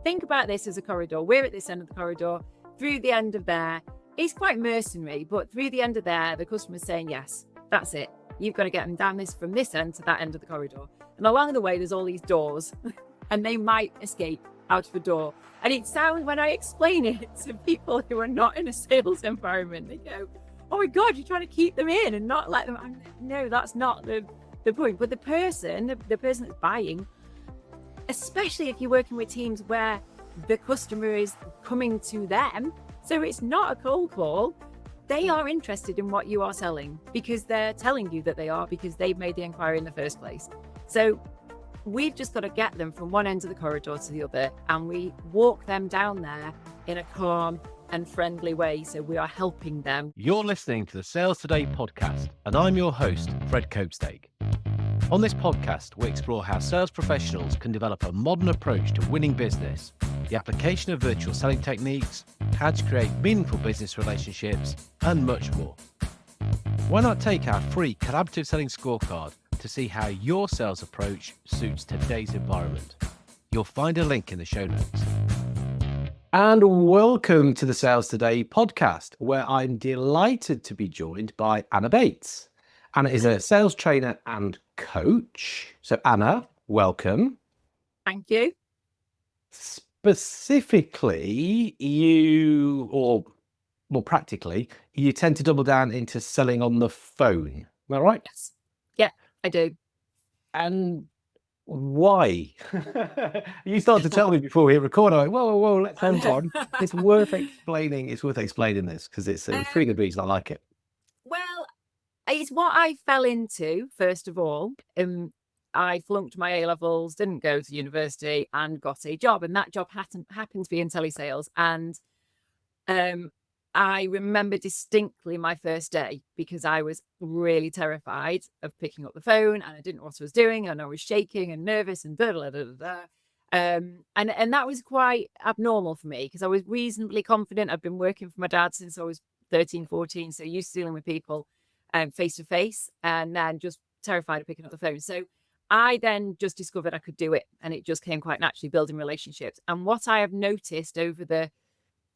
think about this as a corridor. We're at this end of the corridor. Through the end of there, it's quite mercenary, but through the end of there, the customer's saying, yes, that's it. You've got to get them down this from this end to that end of the corridor. And along the way, there's all these doors and they might escape out of a door. And it sounds, when I explain it to people who are not in a sales environment, they go, oh my God, you're trying to keep them in and not let them. I'm like, no, that's not the point. But the person that's buying, especially if you're working with teams where the customer is coming to them, so it's not a cold call, they are interested in what you are selling because they're telling you that they are, because they've made the inquiry in the first place. So we've just got to get them from one end of the corridor to the other, and we walk them down there in a calm and friendly way. So we are helping them. You're listening to the Sales Today podcast, and I'm your host, Fred Copestake. On this podcast, we explore how sales professionals can develop a modern approach to winning business, the application of virtual selling techniques, how to create meaningful business relationships, and much more. Why not take our free collaborative selling scorecard to see how your sales approach suits today's environment? You'll find a link in the show notes. And welcome to the Sales Today podcast, where I'm delighted to be joined by Anna Bates. Anna is a sales trainer and coach. So Anna, welcome. Thank you. Specifically, more practically, you tend to double down into selling on the phone. Am I right? Yes. Yeah, I do. And why? You started to tell me before we hit record. I went, whoa, let's hold on. It's worth explaining this because it's a pretty good reason I like it. Well, it's what I fell into, first of all. I flunked my A-levels, didn't go to university, and got a job. And that job happened to be in telesales. And I remember distinctly my first day because I was really terrified of picking up the phone, and I didn't know what I was doing, and I was shaking and nervous and and that was quite abnormal for me because I was reasonably confident. I've been working for my dad since I was 13, 14, so used to dealing with people face to face, and then just terrified of picking up the phone. So I then just discovered I could do it, and it just came quite naturally, building relationships. And what I have noticed over the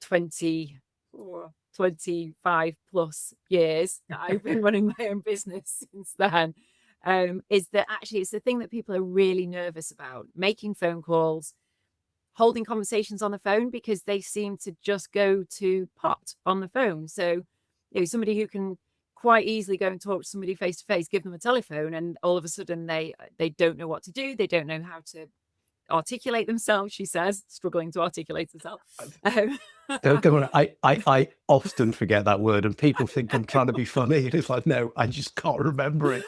25 plus years that I've been running my own business since then, is that actually it's the thing that people are really nervous about, making phone calls, holding conversations on the phone, because they seem to just go to pot on the phone. So, somebody who can quite easily go and talk to somebody face to face, give them a telephone, and all of a sudden they don't know what to do. They don't know how to articulate themselves, she says, struggling to articulate herself. Don't go on. I often forget that word, and people think I'm trying to be funny. And it's like, no, I just can't remember it.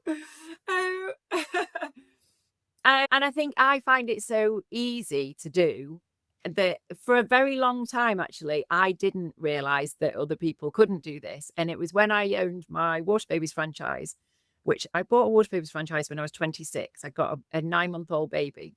I know. And I think I find it so easy to do that for a very long time, actually, I didn't realize that other people couldn't do this. And it was when I owned my Water Babies franchise, which I bought a Water Babies franchise when I was 26. I got a 9-month-old baby,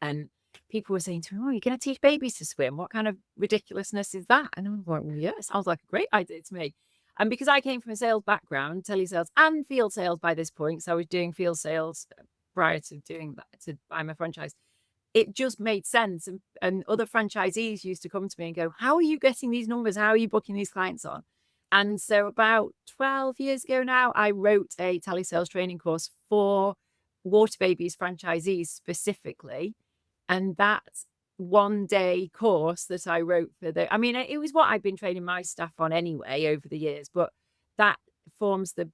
and people were saying to me, oh, you're going to teach babies to swim? What kind of ridiculousness is that? And I was like, well, yeah, it sounds like a great idea to me. And because I came from a sales background, telesales and field sales by this point, so I was doing field sales prior to doing that, to buy my franchise, it just made sense. And other franchisees used to come to me and go, how are you getting these numbers? How are you booking these clients on? And so about 12 years ago now, I wrote a telesales training course for Water Babies franchisees specifically. And that one-day course that I wrote for it was what I'd been training my staff on anyway over the years, but that forms the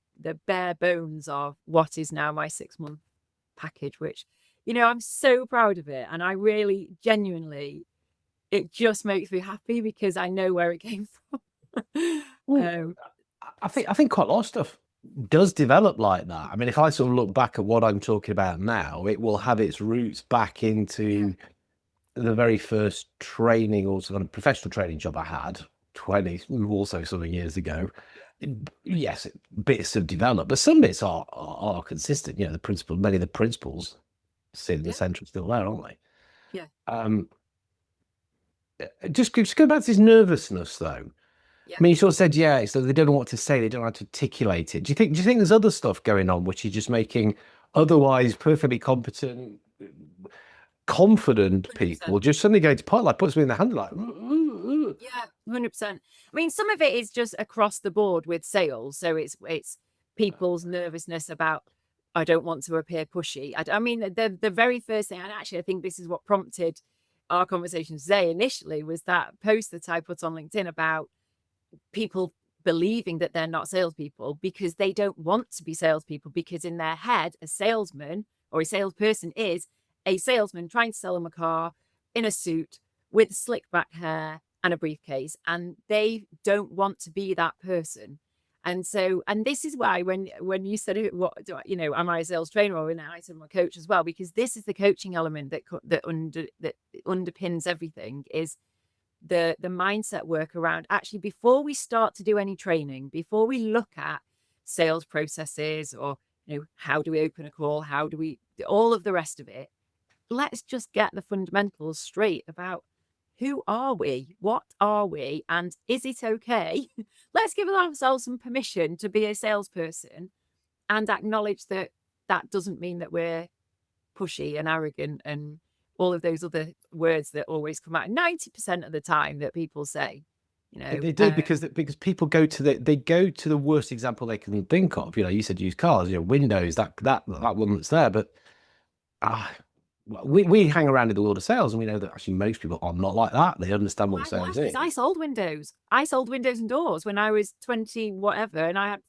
bare bones of what is now my 6-month package, which, I'm so proud of it. And I really, genuinely, it just makes me happy because I know where it came from. I think quite a lot of stuff does develop like that. I mean, if I sort of look back at what I'm talking about now, it will have its roots back into the very first training or sort of professional training job I had 20 also something years ago. Yes, bits have developed, but some bits are consistent. Many of the principles sit in the centre still there, aren't they? Yeah. Just go back to this nervousness though. Yeah. I mean, you sort of said, so they don't know what to say, they don't know how to articulate it. Do you think there's other stuff going on which is just making otherwise perfectly competent confident people 100%. just suddenly go to pot, like puts me in the hand, like, "Ooh." Yeah, 100%. I mean, some of it is just across the board with sales. So it's people's nervousness about, I don't want to appear pushy. I mean, the very first thing, and actually, I think this is what prompted our conversation today initially, was that post that I put on LinkedIn about people believing that they're not salespeople because they don't want to be salespeople, because in their head, a salesman or a salesperson is a salesman trying to sell them a car in a suit with slick back hair and a briefcase, and they don't want to be that person. And so, and this is why when you said, what do I, am I a sales trainer or an item a coach as well? Because this is the coaching element that underpins everything, is the mindset work around, actually, before we start to do any training, before we look at sales processes, or how do we open a call, how do we, all of the rest of it, let's just get the fundamentals straight about who are we, what are we, and is it okay? Let's give ourselves some permission to be a salesperson and acknowledge that that doesn't mean that we're pushy and arrogant and all of those other words that always come out 90% of the time that people say, They do, because people go to the worst example they can think of. You said used cars, windows, that one that's there. But we hang around in the world of sales, and we know that actually most people are not like that. They understand what sales is. I sold windows. I sold windows and doors when I was 20 whatever, and I had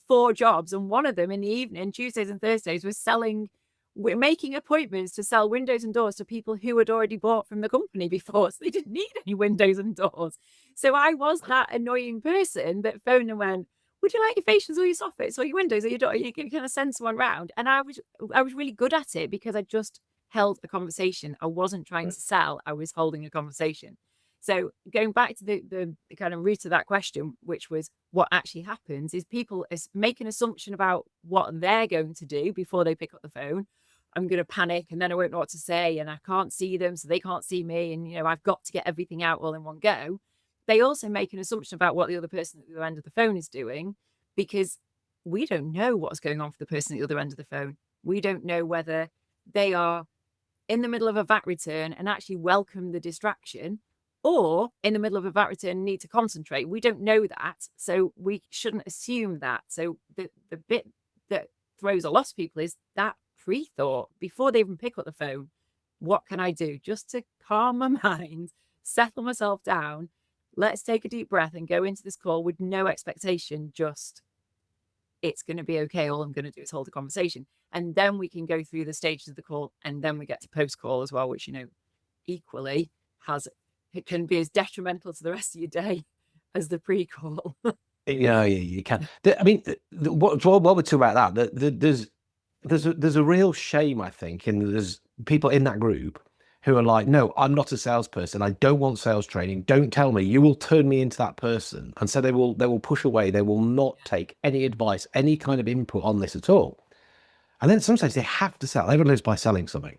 4 jobs, and one of them in the evening, Tuesdays and Thursdays, was selling, we're making appointments to sell windows and doors to people who had already bought from the company before, so they didn't need any windows and doors. So I was that annoying person that phoned and went, would you like your fascias or your soffits or your windows or your door? You can kind of send someone round. And I was really good at it because I just held a conversation. I wasn't trying to sell, I was holding a conversation. So going back to the kind of root of that question, which was what actually happens, is people make an assumption about what they're going to do before they pick up the phone. I'm going to panic, and then I won't know what to say, and I can't see them, so they can't see me, and I've got to get everything out all in one go. They also make an assumption about what the other person at the other end of the phone is doing, because we don't know what's going on for the person at the other end of the phone. We don't know whether they are in the middle of a VAT return and actually welcome the distraction, or in the middle of a VAT return and need to concentrate. We don't know that, so we shouldn't assume that. So the bit that throws a lot of people is that pre-thought before they even pick up the phone. What can I do just to calm my mind, settle myself down? Let's take a deep breath and go into this call with no expectation, just it's going to be okay. All I'm going to do is hold a conversation. And then we can go through the stages of the call, and then we get to post call as well, which, equally it can be as detrimental to the rest of your day as the pre-call. Yeah, you can. I mean, what we're talking about, that there's a real shame, I think, and there's people in that group who are like, no, I'm not a salesperson. I don't want sales training. Don't tell me. You will turn me into that person. And so they will push away. They will not take any advice, any kind of input on this at all. And then sometimes they have to sell. Everyone lives by selling something.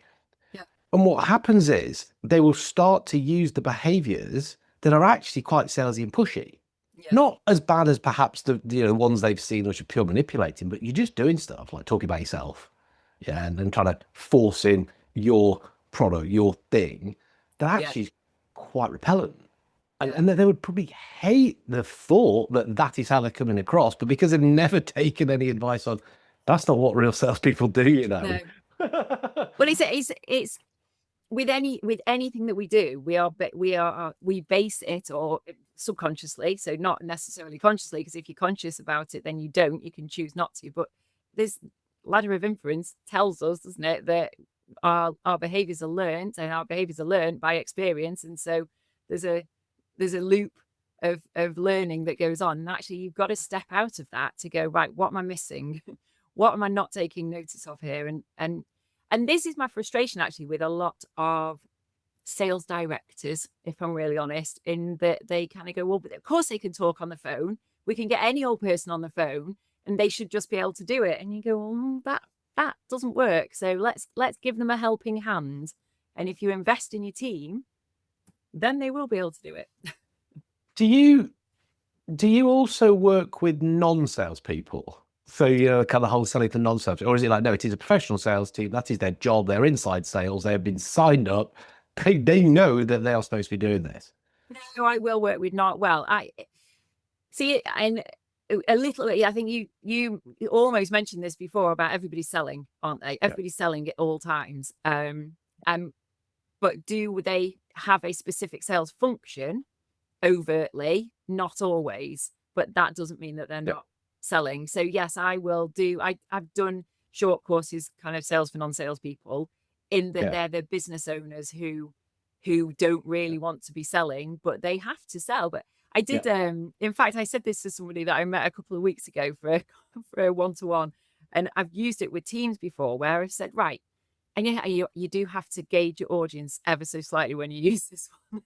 Yeah. And what happens is they will start to use the behaviors that are actually quite salesy and pushy. Yeah. Not as bad as perhaps the ones they've seen, which are pure manipulating, but you're just doing stuff like talking about yourself, and then trying to force in your product, your thing, that actually is quite repellent. And they would probably hate the thought that that is how they're coming across, but because they've never taken any advice on, that's not what real salespeople do, No. Well, it's with anything that we do, we base it, or subconsciously, so not necessarily consciously, because if you're conscious about it, then you can choose not to. But this ladder of inference tells us, doesn't it, that our behaviors are learned, and our behaviors are learned by experience. And so there's a loop of learning that goes on, and actually you've got to step out of that to go, right, what am I missing? What am I not taking notice of here? And this is my frustration, actually, with a lot of sales directors, if I'm really honest, in that they kind of go, well, but of course they can talk on the phone. We can get any old person on the phone, and they should just be able to do it. And you go, well, that doesn't work. So let's give them a helping hand. And if you invest in your team, then they will be able to do it. Do you also work with non-salespeople? So, kind of whole selling to non-sales, or is it like, no, it is a professional sales team. That is their job. They're inside sales. They have been signed up. They know that they are supposed to be doing this. No, I will work with not well. I see it, and a little. I think you almost mentioned this before about everybody's selling, aren't they? Yeah. Everybody's selling at all times. But do they have a specific sales function overtly? Not always, but that doesn't mean that they're Yeah. not selling. So yes, I will do. I've done short courses, kind of sales for non-sales people, in that Yeah. they're the business owners who don't really want to be selling, but they have to sell. But I Yeah. did. In fact, I said this to somebody that I met a couple of weeks ago for for a one-to-one, and I've used it with teams before, where I've said, right, and yeah, you do have to gauge your audience ever so slightly when you use this one.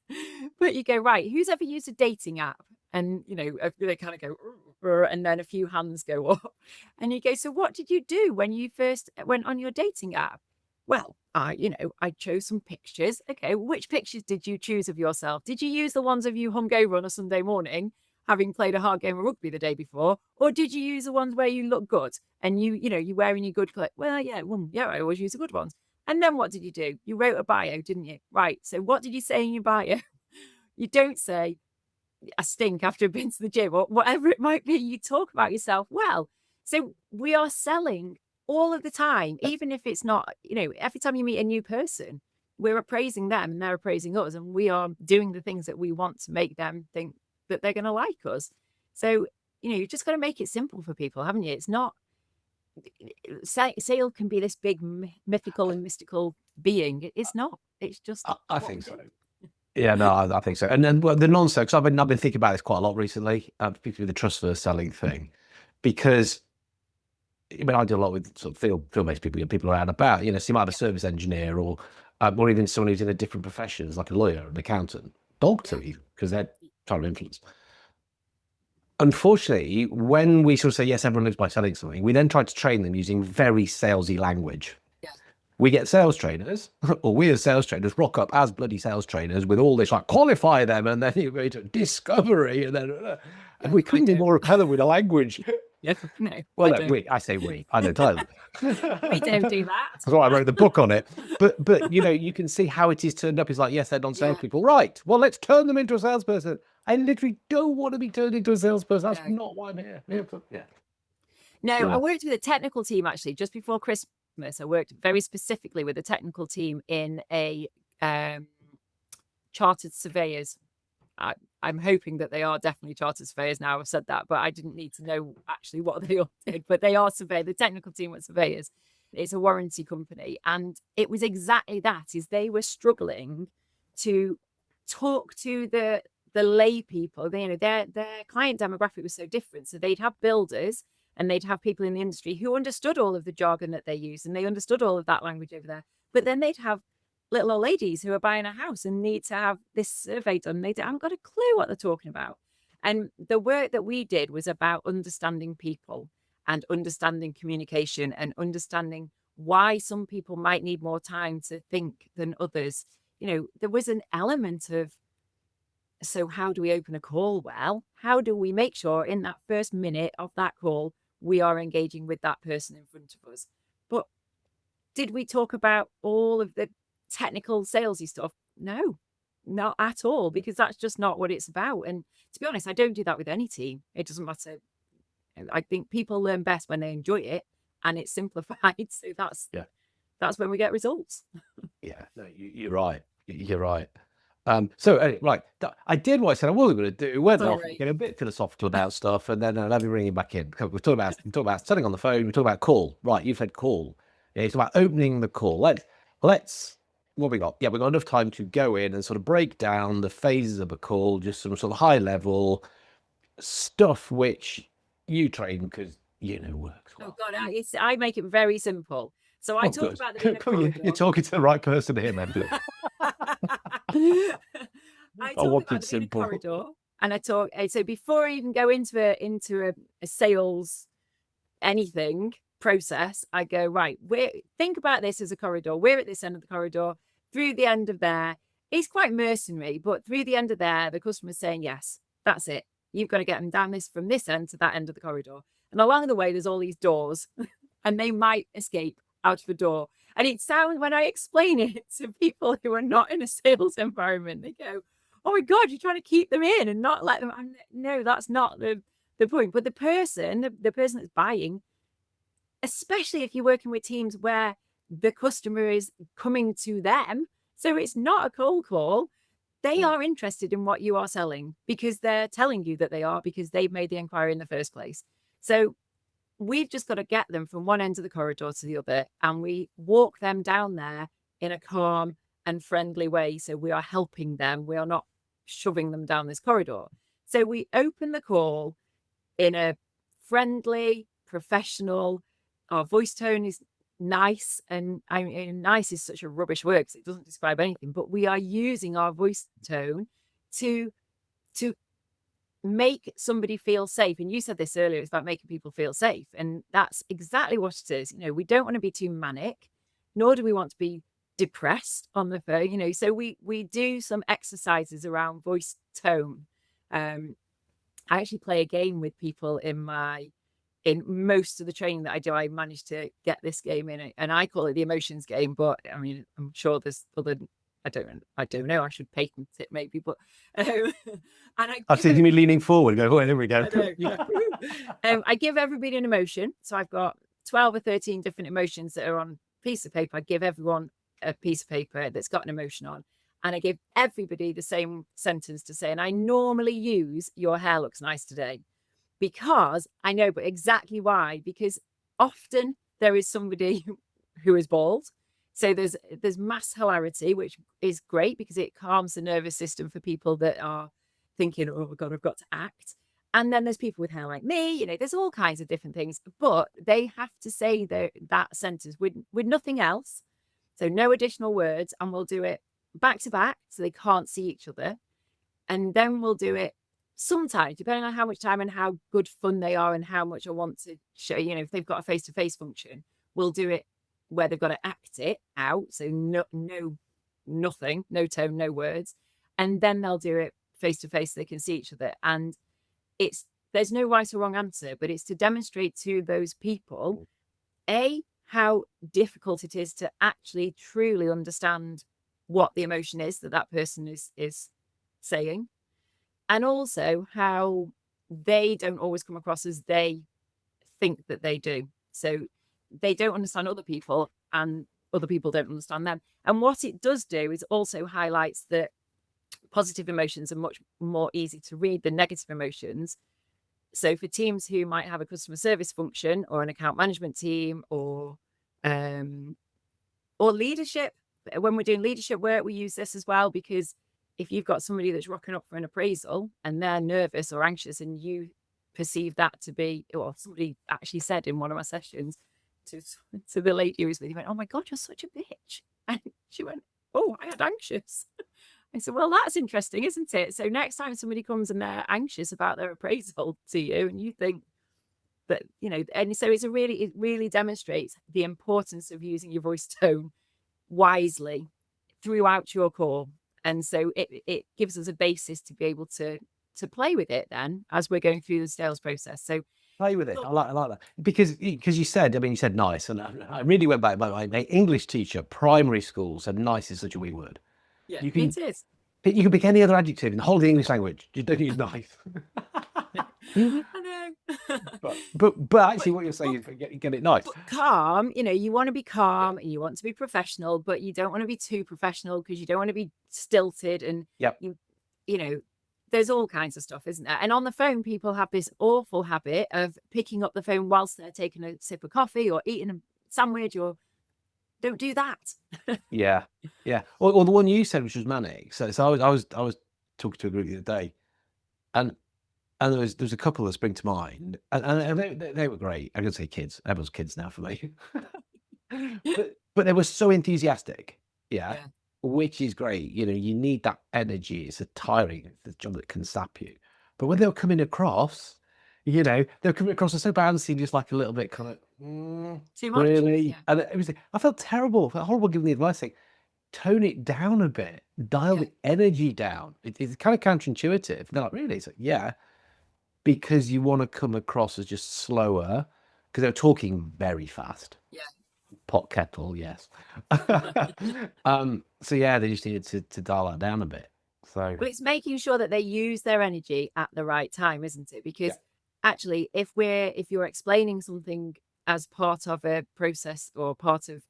But you go, right, who's ever used a dating app? And, they kind of go, and then a few hands go up. And you go, so what did you do when you first went on your dating app? Well, I chose some pictures. Okay, which pictures did you choose of yourself? Did you use the ones of you hungover on a Sunday morning, having played a hard game of rugby the day before? Or did you use the ones where you look good and you're wearing your good clothes? Well, yeah, I always use the good ones. And then what did you do? You wrote a bio, didn't you? Right. So what did you say in your bio? You don't say, I stink after I've been to the gym or whatever it might be. You talk about yourself well. So we are selling all of the time, even if it's not, every time you meet a new person, we're appraising them and they're appraising us. And we are doing the things that we want to make them think that they're going to like us. So, you just got to make it simple for people, haven't you? It's not, sale can be this big mythical and mystical being. It's not. It's just. I think so. Yeah, no, I think so. And then the non-sales, because I've been thinking about this quite a lot recently, particularly the trust first selling thing, because I do a lot with sort of field-based people around about, so you might have a service engineer or even someone who's in a different profession, like a lawyer, an accountant, doctor, because they're trying to influence. Unfortunately, when we sort of say, yes, everyone lives by selling something, we then try to train them using very salesy language. We get sales trainers, or we as sales trainers rock up as bloody sales trainers with all this, like, qualify them, and then you go to discovery, and then and we couldn't be more repellent with the language. Yes, no. Well, no, I say we. I know Tyler. We don't do that. That's why I wrote the book on it. But you can see how it is turned up. It's like, yes, they're non-sales people. Right. Well, let's turn them into a salesperson. I literally don't want to be turned into a salesperson. That's not why I'm here. Yeah. No, I worked with a technical team actually just before Christmas. I worked very specifically with a technical team in a chartered surveyors. I'm hoping that they are definitely chartered surveyors now. I've said that, but I didn't need to know actually what they all did. But they are surveyors. The technical team were surveyors. It's a warranty company, and it was exactly that. Is they were struggling to talk to the lay people. Their client demographic was so different. So they'd have builders and they'd have people in the industry who understood all of the jargon that they use and they understood all of that language over there. But then they'd have little old ladies who are buying a house and need to have this survey done. They haven't got a clue what they're talking about. And the work that we did was about understanding people and understanding communication and understanding why some people might need more time to think than others. There was an element of, so how do we open a call well? How do we make sure in that first minute of that call, we are engaging with that person in front of us? But did we talk about all of the technical salesy stuff? No, not at all, because that's just not what it's about. And to be honest, I don't do that with any team. It doesn't matter. I think people learn best when they enjoy it and it's simplified. So that's when we get results. Yeah, no, you're right. You're right. So anyway, right, I did what I said I wasn't going to do. Went off, get a bit philosophical about stuff, and then let me bring you back in. We're talking about selling on the phone. We're talking about call. Right, you've said call. Yeah, it's about opening the call. Let's. What we got? Yeah, we got enough time to go in and sort of break down the phases of a call, just some sort of high level stuff which you train because works well. Oh God, I make it very simple. So I talk about the corridor. You're talking to the right person here, man. I talk about the corridor, and I talk. So before I even go into a sales anything process, I go, right. Think about this as a corridor. We're at this end of the corridor. Through the end of there, it's quite mercenary, but through the end of there, the customer's saying, yes, that's it. You've got to get them down from this end to that end of the corridor. And along the way, there's all these doors, and they might escape out of a door. And it sounds, when I explain it to people who are not in a sales environment, they go, "Oh my God, you're trying to keep them in and not let them." No, that's not the point. But the person that's buying, especially if you're working with teams where the customer is coming to them, so it's not a cold call. They Mm. are interested in what you are selling because they're telling you that they are, because they've made the inquiry in the first place. So we've just got to get them from one end of the corridor to the other, and we walk them down there in a calm and friendly way. So we are helping them. We are not shoving them down this corridor. So we open the call in a friendly, professional. Our voice tone is nice, and I mean, nice is such a rubbish word because it doesn't describe anything. But we are using our voice tone to to make somebody feel safe. And you said this earlier, it's about making people feel safe. And that's exactly what it is. We don't want to be too manic, nor do we want to be depressed on the phone. So we do some exercises around voice tone. I actually play a game with people in most of the training that I do. I managed to get this game in, and I call it the emotions game. But I mean, I'm sure there's other. I don't know. I should patent it maybe, but and I I've give seen you leaning forward. Go, oh, there we go. I know. Yeah. I give everybody an emotion. So I've got 12 or 13 different emotions that are on a piece of paper. I give everyone a piece of paper that's got an emotion on. And I give everybody the same sentence to say. And I normally use "your hair looks nice today," because I know, but exactly why. Because often there is somebody who is bald. So there's mass hilarity, which is great because it calms the nervous system for people that are thinking, "Oh my God, I've got to act." And then there's people with hair like me, there's all kinds of different things, but they have to say that sentence with nothing else. So no additional words, and we'll do it back to back so they can't see each other. And then we'll do it sometimes, depending on how much time and how good fun they are and how much I want to show, if they've got a face to face function, we'll do it where they've got to act it out. So nothing, no tone, no words. And then they'll do it face to face so they can see each other. And there's no right or wrong answer, but it's to demonstrate to those people, how difficult it is to actually truly understand what the emotion is that person is saying, and also how they don't always come across as they think that they do. So they don't understand other people, and other people don't understand them. And what it does do is also highlights that positive emotions are much more easy to read than negative emotions. So for teams who might have a customer service function or an account management team um, or leadership, when we're doing leadership work, we use this as well, because if you've got somebody that's rocking up for an appraisal and they're nervous or anxious, and you perceive that to be, or somebody actually said in one of my sessions to the lady who was with you, went, "Oh my God, you're such a bitch." And she went, "Oh, I had anxious." I said, "Well, that's interesting, isn't it?" So next time somebody comes and they're anxious about their appraisal to you, and you think that, and so it really demonstrates the importance of using your voice tone wisely throughout your call. And so it gives us a basis to be able to play with it then as we're going through the sales process. So Play with it. I like that because you said, you said nice, and I really went back. My English teacher, primary school, said nice is such a wee word. yeah, You it can is. pick any other adjective in the whole of the English language. You don't use nice. I know. but but actually, what you're saying but is get it nice. but calm, you want to be calm and you want to be professional, but you don't want to be too professional because you don't want to be stilted. And Yep. you know there's all kinds of stuff, isn't there? And on the phone, people have this awful habit of picking up the phone whilst they're taking a sip of coffee or eating a sandwich, or don't do that. Yeah. Yeah. Or the one you said, which was manic. So I was talking to a group the other day, and there was a couple that spring to mind, and they were great. I'm gonna say kids. Everyone's kids now for me. But they were so enthusiastic, yeah, Yeah, which is great. You need that energy. It's a tiring. It's a job that can sap you. But when they were coming across, they were coming across as so bouncy, just like a little bit kind of too much. really. Yeah, And it was, I felt terrible, felt horrible giving the advice, saying, tone it down a bit, dial yeah, the energy down. It's kind of counterintuitive. They're like, really? It's like, yeah. because you want to come across as just slower, because they're talking very fast. Yeah. Pot kettle, yes. So yeah, they just needed to dial that down a bit. So Well, it's making sure that they use their energy at the right time, isn't it? yeah, Because actually, if you're explaining something as part of a process or part of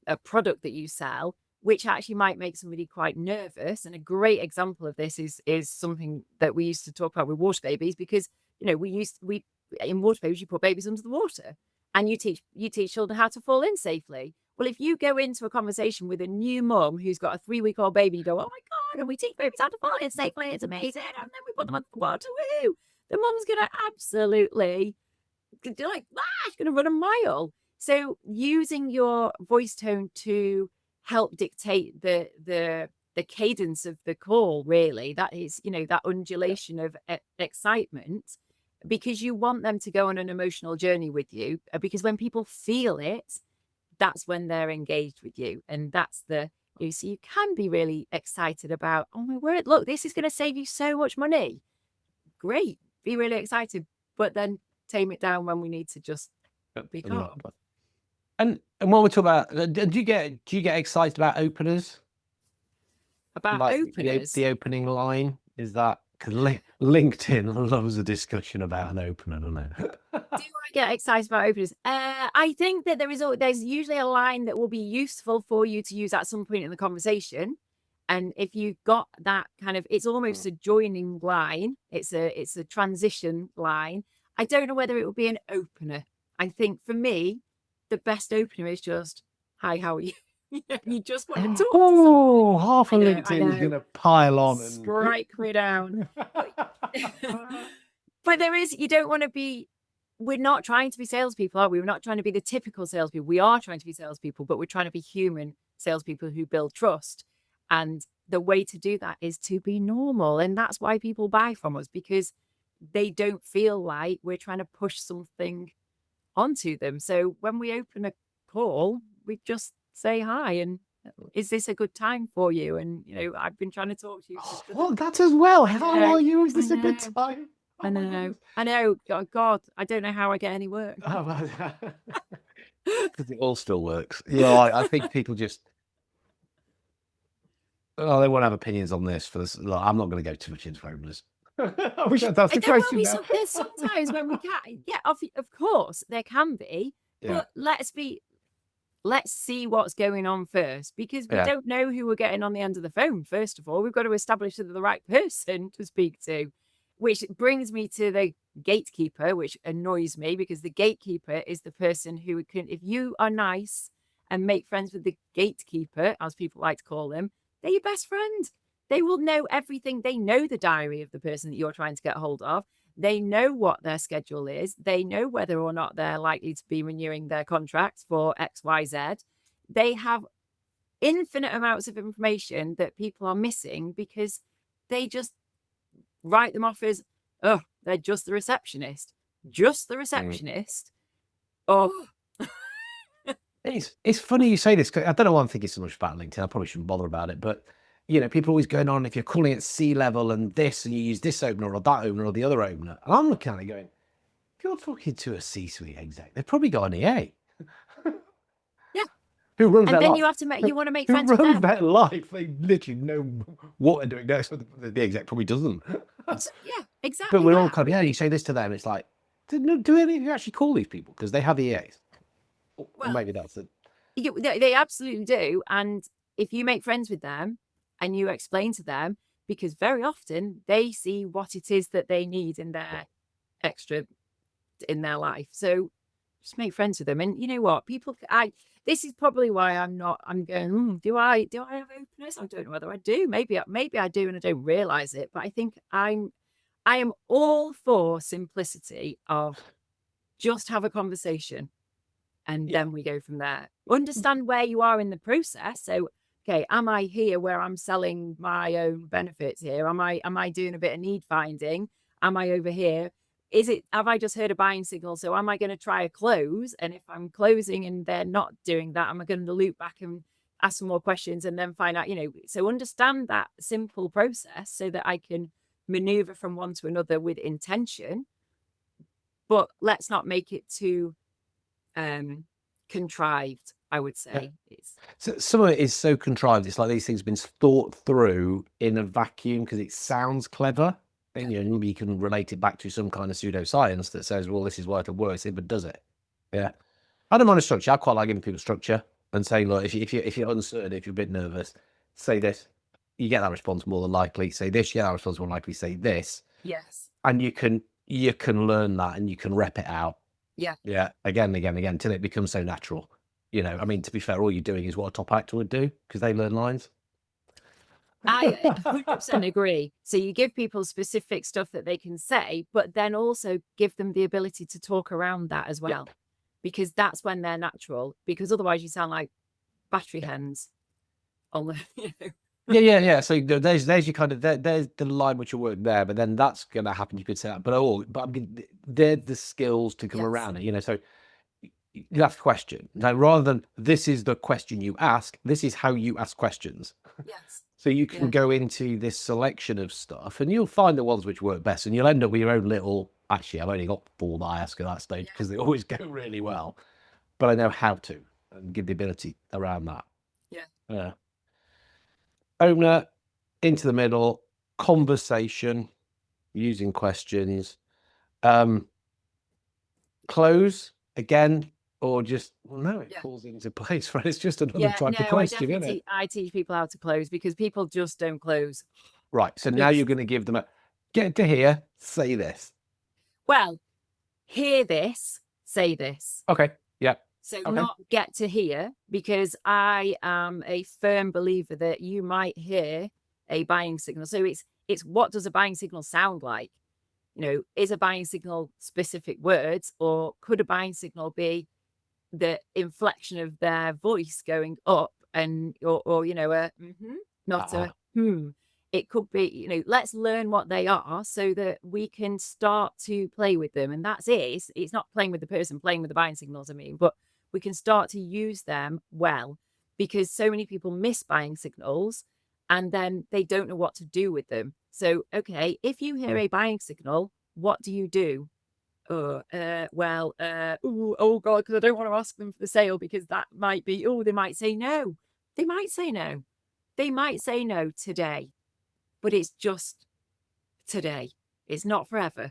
a product that you sell, which actually might make somebody quite nervous. And a great example of this is something that we used to talk about with water babies, because we in water babies you put babies under the water and you teach children how to fall in safely. Well, if you go into a conversation with a new mum who's got a 3-week-old baby, you go, "Oh my god, and we teach babies how to fall in safely, it's amazing, and then we put them under the water, woohoo!" The mum's gonna absolutely like, she's going to run a mile. So using your voice tone to help dictate the cadence of the call, really, that is, that undulation of excitement, because you want them to go on an emotional journey with you. Because when people feel it, that's when they're engaged with you, and that's so you can be really excited about, oh my word, look, this is going to save you so much money. Great, be really excited, but then tame it down when we need to just be calm. And when we talk about, do you get excited about openers? About Like openers, the opening line, is that because LinkedIn loves a discussion about an opener, doesn't it? do I get excited about openers? I think that there's usually a line that will be useful for you to use at some point in the conversation. And if you've got that kind of, it's almost a joining line. It's a transition line. I don't know whether it will be an opener. I think for me, the best opener is just, "Hi, how are you?" You just want to talk to Oh, somebody. half of I LinkedIn is know. going to pile on and Strike me down. But but there is, you don't want to be, we're not trying to be salespeople, are we? We're not trying to be the typical salespeople. We are trying to be salespeople, but we're trying to be human salespeople who build trust. And the way to do that is to be normal. And that's why people buy from us, because they don't feel like we're trying to push something onto them. So when we open a call, we just say hi and, "Is this a good time for you?" And I've been trying to talk to you. oh, that as well. I How know, are you? Is I this a good know, time? I Oh my know, goodness. I know. God, I don't know how I get any work. Because it all still works. Yeah, I think people just, oh, they want to have opinions on this for this. Look, I'm not going to go too much into openers. I wish I'd asked the There will question be now. there's sometimes when we can, yeah, of course there can be, Yeah, but let's see what's going on first, because we yeah. don't know who we're getting on the end of the phone. First of all, we've got to establish that they're the right person to speak to, which brings me to the gatekeeper, which annoys me, because the gatekeeper is the person who can, if you are nice and make friends with the gatekeeper, as people like to call them, they're your best friend. They will know everything. They know the diary of the person that you're trying to get hold of. They know what their schedule is. They know whether or not they're likely to be renewing their contracts for XYZ. They have infinite amounts of information that people are missing because they just write them off as, oh, they're just the receptionist. Just the Mm. receptionist. Oh, It's funny you say this, 'cause I don't know why I'm thinking so much about LinkedIn. I probably shouldn't bother about it, but people always going on if you're calling it C-level and this, and you use this opener or that opener or the other opener. And I'm looking at it going, if you're talking to a C-suite exec, they've probably got an EA yeah. who runs And their then life. you want to make Who friends with runs them. their life? They literally know what they're doing next. The exec probably doesn't. Yeah, But exactly we're all that. kind of, yeah, you say this to them, it's like, do any of you actually call these people? Because they have EAs. Or Well, maybe that's it. they absolutely do. And if you make friends with them and you explain to them, because very often they see what it is that they need in their extra in their life. So just make friends with them. And you know what? This is probably why I'm going, do I have openness? I don't know whether I do. Maybe I do and I don't realize it. But I think I am all for simplicity of just have a conversation and Yeah. then we go from there. Understand where you are in the process. So, okay, am I here where I'm selling my own benefits here? Am I doing a bit of need finding? Am I over here? Have I just heard a buying signal? So am I going to try a close? And if I'm closing and they're not doing that, am I going to loop back and ask some more questions and then find out, so understand that simple process so that I can maneuver from one to another with intention. but let's not make it too contrived, I would Yeah. say. It's So some of it is so contrived. It's like these things have been thought through in a vacuum because it sounds clever. yeah, And maybe you can relate it back to some kind of pseudoscience that says, well, this is why it'll work, but does it? Yeah. I don't mind a structure. I quite like giving people structure and saying, look, if you're uncertain, if you're a bit nervous, say this. You get that response more than likely. Say this, you get that response more likely. Say this, yes, and you can learn that and you can rep it out. yeah. Yeah, again and again and again till it becomes so natural. I mean, to be fair, all you're doing is what a top actor would do because they learn lines. I 100% agree. So you give people specific stuff that they can say, but then also give them the ability to talk around that as well, because that's when they're natural. Because otherwise, you sound like battery hens on the. Yeah. So there's your kind of there's the line which will work there, but then that's going to happen. You could say that, but I mean, they're the skills to come Yes. around it. So you ask a question now rather than this is the question you ask. This is how you ask questions. Yes. So you can Yeah. go into this selection of stuff, and you'll find the ones which work best, and you'll end up with your own little. Actually, I've only got 4 that I ask at that stage because they always go really well. But I know how to and give the ability around that. Yeah. Yeah. Owner into the middle, conversation, using questions, um, close again, or just well, no, it Yeah. falls into place, right? It's just another Yeah. type of No, I question, isn't definitely it? I teach people how to close because people just don't close. Right. So now It's, you're going to give them a get to here, say this. well, hear this, say this. Okay. Yeah. So Okay. not get to hear, because I am a firm believer that you might hear a buying signal. So it's what does a buying signal sound like? Is a buying signal specific words, or could a buying signal be the inflection of their voice going up, and or a not Ah, a hmm. It could be, let's learn what they are so that we can start to play with them. And that's it. It's not playing with the person, playing with the buying signals, I mean, but we can start to use them well, because so many people miss buying signals and then they don't know what to do with them. So, okay, if you hear a buying signal, what do you do? Oh God, because I don't want to ask them for the sale, because that might be, they might say no. They might say no. They might say no today, but it's just today. It's not forever.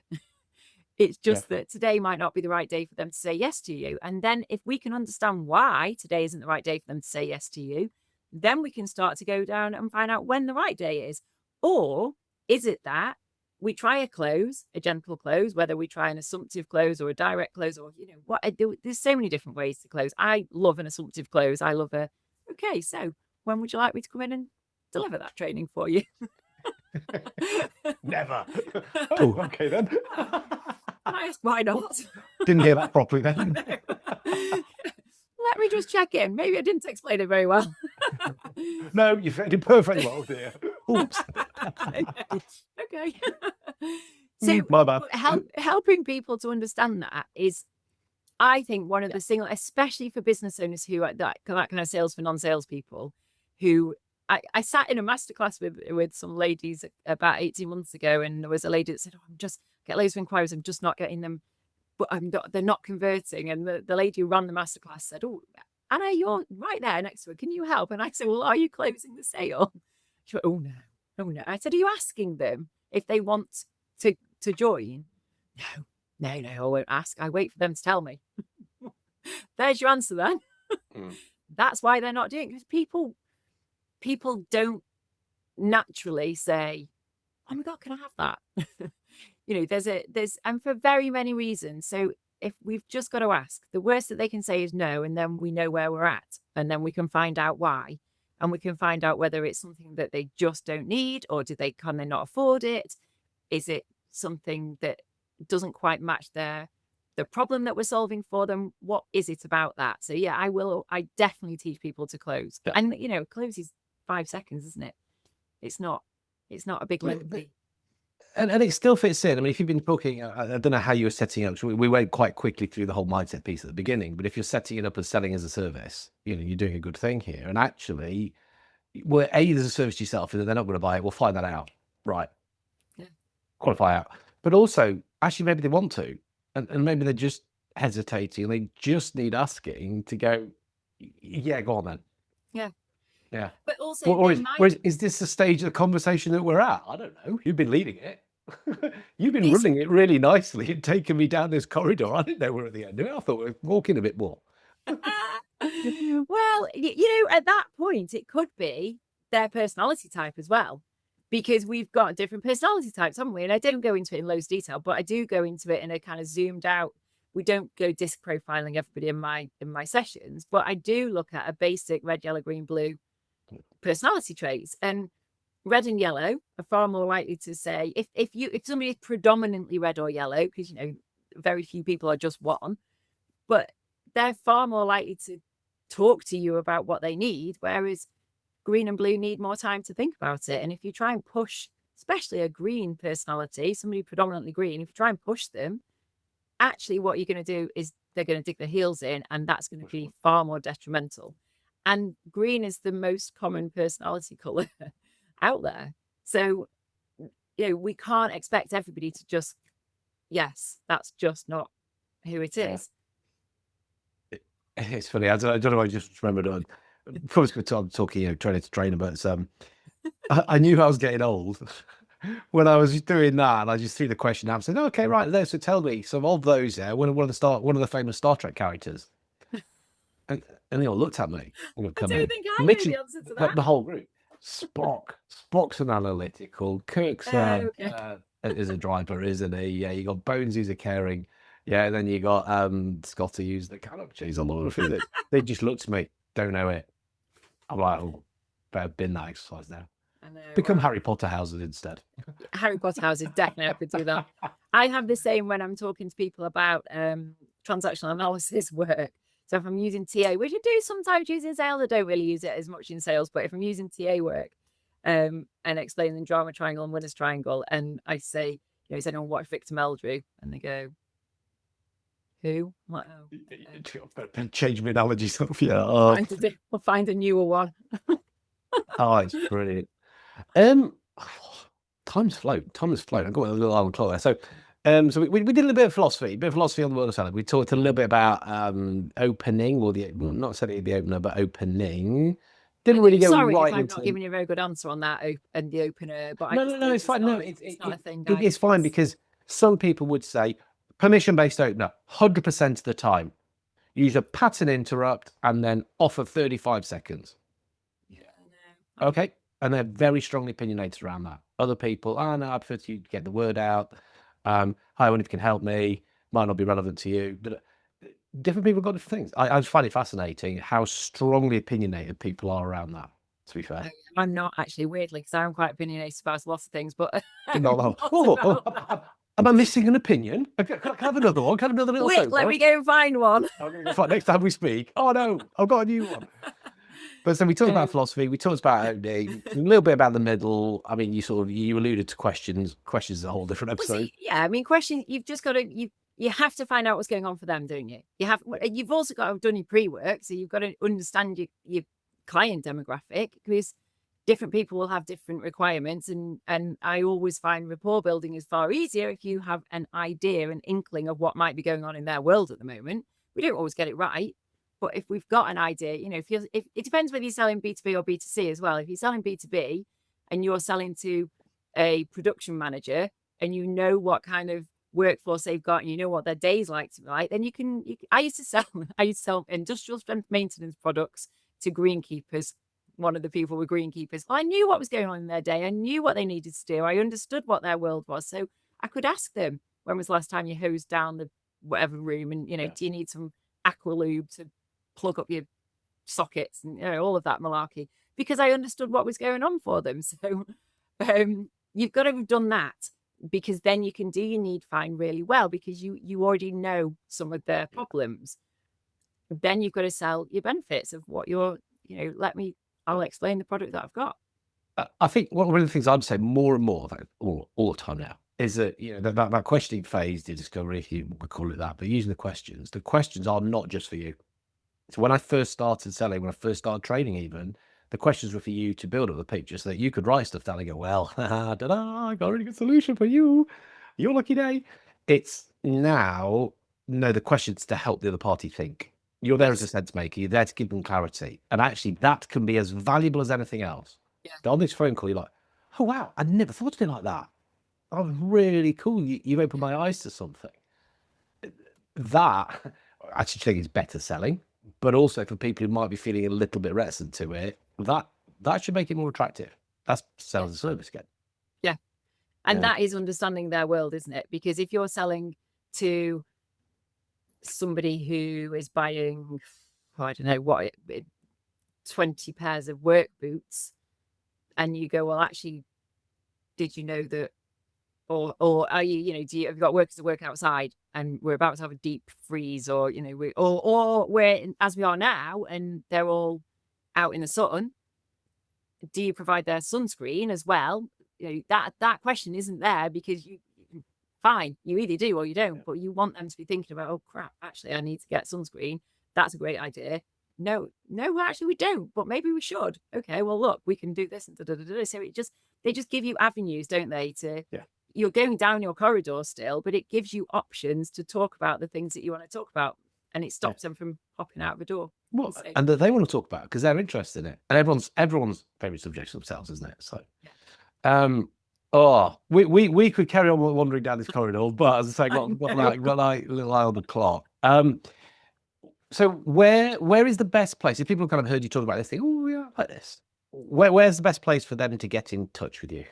It's yeah. just that today might not be the right day for them to say yes to you. And then if we can understand why today isn't the right day for them to say yes to you, then we can start to go down and find out when the right day is. Or is it that we try a close, a gentle close, whether we try an assumptive close or a direct close, or, what, there's so many different ways to close. I love an assumptive close. I love okay, so when would you like me to come in and deliver that training for you? Never. Oh, okay then. And I asked, why not? Didn't hear that properly then. Let me just check in. Maybe I didn't explain it very well. No, you did perfectly well, dear. Oops. Okay. So, My bad. helping people to understand that is, I think, one of the single, especially for business owners who are that kind of sales for non-sales people, who I sat in a masterclass with some ladies about 18 months ago, and there was a lady that said, I'm just get loads of inquiries, I'm just not getting them, but they're not converting. And the lady who ran the masterclass said, oh, Anna, you're right there next to her. Can you help? And I said, well, are you closing the sale? She went, oh no, oh no. I said, are you asking them if they want to join? No, I won't ask. I wait for them to tell me. There's your answer then. Mm. That's why they're not doing it, because people don't naturally say, oh my God, can I have that? there's and for very many reasons. So if we've just got to ask, the worst that they can say is no, and then we know where we're at, and then we can find out why, and we can find out whether it's something that they just don't need, or can they not afford it? Is it something that doesn't quite match the problem that we're solving for them? What is it about that? So yeah, I definitely teach people to close. Yeah. And close is 5 seconds, isn't it? It's not a big lengthy. And it still fits in. I mean, if you've been talking, I don't know how you were setting up. So we went quite quickly through the whole mindset piece at the beginning. But if you're setting it up as selling as a service, you're doing a good thing here. And actually, well, there's a service to yourself, and they're not going to buy it. We'll find that out, right? Yeah. Qualify out. But also, actually, maybe they want to. and maybe they're just hesitating. They just need asking to go, yeah, go on then. Yeah. Yeah. But also Or they might. is this the stage of the conversation that we're at? I don't know. You've been leading it. You've been It's running it really nicely and taking me down this corridor. I didn't know we were at the end of it. I thought we were walking a bit more. well, at that point, it could be their personality type as well, because we've got different personality types, haven't we? And I don't go into it in loads of detail, but I do go into it in a kind of zoomed out. We don't go disc profiling everybody in my sessions, but I do look at a basic red, yellow, green, blue personality traits. And red and yellow are far more likely to say if somebody is predominantly red or yellow, because very few people are just one, but they're far more likely to talk to you about what they need, whereas green and blue need more time to think about it. And if you try and push, especially a green personality, somebody predominantly green, if you try and push them, actually what you're going to do is they're going to dig their heels in, and that's going to be far more detrimental. And green is the most common personality color out there. So, we can't expect everybody to just, yes, that's just not who it is. It's funny. I don't know. I just remembered. Probably good time talking, trainer to trainer, but I knew I was getting old when I was doing that, and I just threw the question out and said, "Okay, right, there. So tell me some of those. One of the famous Star Trek characters." And they all looked at me when I come I in. don't think I know Literally, the answer to that. the whole group. Spock's an analytical. Kirk's Okay. is a driver, isn't he? Yeah, you got Bones, who's a caring. Yeah, and then you got Scotty, who's the kind of cheese a lot of it. They just looked at me, don't know it. I'm like, oh, better bin that exercise now. I know. Become Harry Potter houses instead. Harry Potter houses definitely I could do that. I have the same when I'm talking to people about transactional analysis work. So if I'm using TA, which I do sometimes use in sales, I don't really use it as much in sales, but if I'm using TA work and explaining the drama triangle and winners triangle, and I say, is anyone watch Victor Meldrew? And they go, who? I'm like, Change my analogy stuff. Yeah. we'll find a newer one. Oh, it's brilliant. Time's flown. Time has flown. I've got a little eye on clock there. So we did a little bit of philosophy on the world of selling. We talked a little bit about opening, or not necessarily the opener, but opening. Didn't really go Sorry right if I'm into. not giving you a very good answer on that and the opener, but No, it's fine. No, it's not a thing. It's fine, because some people would say permission-based opener 100% of the time. Use a pattern interrupt and then offer 35 seconds. Yeah. Okay. And they're very strongly opinionated around that. Other people, no, I prefer to get the word out. Hi, I wonder if you can help me. Might not be relevant to you. But different people got different things. I just find it fascinating how strongly opinionated people are around that, to be fair. I'm not actually, weirdly, because I'm quite opinionated about lots of things, but am I missing an opinion? Can I have another one? Can I have another little Wait, let me go and find one. Next time we speak. Oh no, I've got a new one. But so we talked about philosophy, we talked about opening, a little bit about the middle. I mean, you alluded to questions. Questions is a whole different episode. Yeah, I mean, questions. You've just got to you have to find out what's going on for them, don't you? You've also got to have done your pre-work, so you've got to understand your client demographic, because different people will have different requirements, and I always find rapport building is far easier if you have an idea, an inkling of what might be going on in their world at the moment. We don't always get it right, but if we've got an idea, if it depends whether you're selling B2B or B2C as well. If you're selling B2B and you're selling to a production manager and you know what kind of workforce they've got and you know what their days like to be like, then you can I used to sell industrial strength maintenance products to greenkeepers. One of the people were greenkeepers. I knew what was going on in their day. I knew what they needed to do. I understood what their world was. So I could ask them, when was the last time you hosed down the whatever room? And, do you need some aqualube to plug up your sockets and all of that malarkey? Because I understood what was going on for them. So you've got to have done that, because then you can do your need find really well, because you already know some of their problems. Then you've got to sell your benefits of what you're, I'll explain the product that I've got. I think one of the things I'd say more and more, all the time now, is that that questioning phase, the discovery, if you would call it that, but using the questions are not just for you. So when I first started selling, when I first started training, even the questions were for you to build up the picture so that you could write stuff down and go, well, I got a really good solution for you. Your lucky day. It's now, no, the question's to help the other party think. You're there as a sense maker. You're there to give them clarity. And actually, that can be as valuable as anything else. Yeah. But on this phone call, you're like, oh, wow, I never thought of it like that. Oh, really cool. You opened my eyes to something. That, I actually think is better selling. But also for people who might be feeling a little bit reticent to it, that should make it more attractive. That's sales and service again. Yeah. And Yeah. that is understanding their world, isn't it? Because if you're selling to somebody who is buying, I don't know what, 20 pairs of work boots, and you go, well, actually, did you know that, or are you, have you got workers to work outside and we're about to have a deep freeze, or, or we're, as we are now, and they're all out in the sun, do you provide their sunscreen as well? That question isn't there because fine, you either do or you don't, but you want them to be thinking about, oh crap, actually I need to get sunscreen. That's a great idea. No, actually we don't, but maybe we should. Okay, well look, we can do this and so they just give you avenues, don't they? You're going down your corridor still, but it gives you options to talk about the things that you want to talk about, and it stops them from hopping out of the door. Well, and that they want to talk about because they're interested in it, and everyone's favorite subject themselves, isn't it? So, we could carry on wandering down this corridor, but as I say, got like a little eye on the clock. So where is the best place if people have kind of heard you talk about this thing? Oh, yeah, like this. Where's the best place for them to get in touch with you?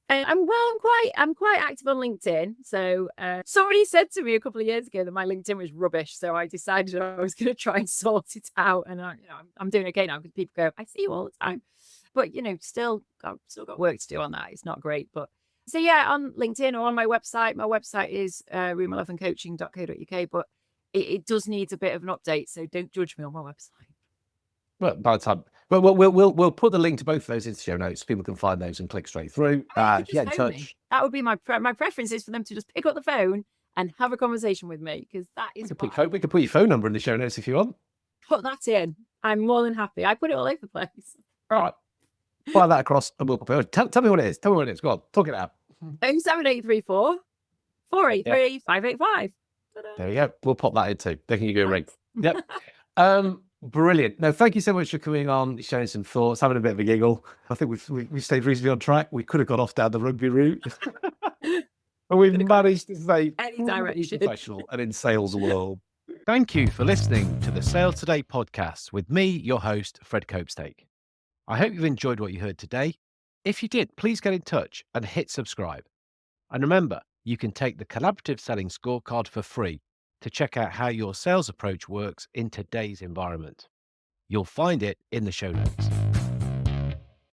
I'm quite active on LinkedIn. So somebody said to me a couple of years ago that my LinkedIn was rubbish. So I decided I was going to try and sort it out. And I'm doing okay now because people go, I see you all the time, but still got work to do on that. It's not great, but so yeah, on LinkedIn or on my website. My website is room11coaching.co.uk, but it does need a bit of an update. So don't judge me on my website. Well, by the time, we'll put the link to both of those in the show notes. People can find those and click straight through. Get in touch. That would be my preference, is for them to just pick up the phone and have a conversation with me, because that is. We can put your phone number in the show notes if you want. Put that in. I'm more than happy. I put it all over the place. All right, fire that across, and we'll put it. Tell me what it is. Tell me what it is. Go on, talk it out. 07834 483 585. There you go. We'll pop that in too. They can give you a ring. Yep. Brilliant. No, thank you so much for coming on, sharing some thoughts, having a bit of a giggle. I think we've stayed reasonably on track. We could have gone off down the rugby route, but we've managed to stay any direction professional and in sales world. Thank you for listening to the Sales Today podcast with me, your host, Fred Copestake. I hope you've enjoyed what you heard today. If you did, please get in touch and hit subscribe. And remember, you can take the Collaborative Selling Scorecard for free to check out how your sales approach works in today's environment. You'll find it in the show notes.